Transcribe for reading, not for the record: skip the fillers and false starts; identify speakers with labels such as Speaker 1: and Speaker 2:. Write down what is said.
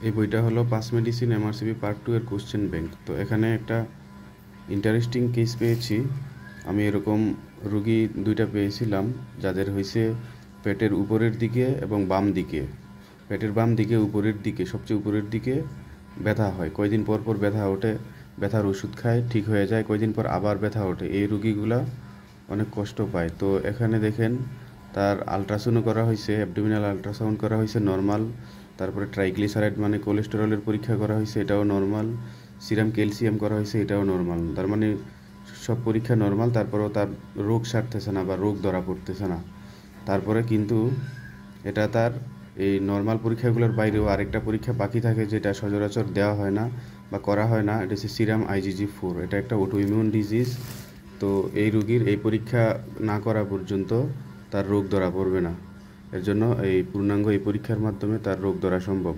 Speaker 1: এই বইটা হলো পাস মেডিসিন এমআরসিপি পার্ট 2 এর কোশ্চেন ব্যাংক। তো এখানে একটা ইন্টারেস্টিং কেস পেয়েছি। আমি এরকম রুগী দুইটা পেয়েছিলাম যাদের হয়েছে পেটের উপরের দিকে এবং বাম দিকে, পেটের বাম দিকে উপরের দিকে, সবচেয়ে উপরের দিকে ব্যথা হয়। কয়দিন পর পর ব্যথা ওঠে, ব্যথার ওষুধ খায়, ঠিক হয়ে যায়, কয়দিন পর আবার ব্যথা ওঠে। এই রুগীগুলা অনেক কষ্ট পায়। তো এখানে দেখেন তার আলট্রাসাউন্ড করা হয়েছে, অ্যাবডোমিনাল আলট্রাসাউন্ড করা হয়েছে নর্মাল, তারপরে ট্রাইগ্লিসারাইড মানে কোলেস্টেরলের পরীক্ষা করা হয়েছে, এটাও নর্মাল, সিরাম ক্যালসিয়াম করা হয়েছে, এটাও নর্মাল। তার মানে সব পরীক্ষা নর্মাল, তারপরেও তার রোগ সারতেছে না বা রোগ ধরা পড়তেছে না। তারপরে কিন্তু এটা তার এই নর্মাল পরীক্ষাগুলোর বাইরেও আরেকটা পরীক্ষা বাকি থাকে যেটা সচরাচর দেওয়া হয় না বা করা হয় না, এটা হচ্ছে সিরাম IgG4। এটা একটা অটোইমিউন ডিজিজ। তো এই রোগীর এই পরীক্ষা না করা পর্যন্ত তার রোগ ধরা পড়বে না। এর জন্য এই পূর্ণাঙ্গ এই পরীক্ষার মাধ্যমে তার রোগ ধরা সম্ভব।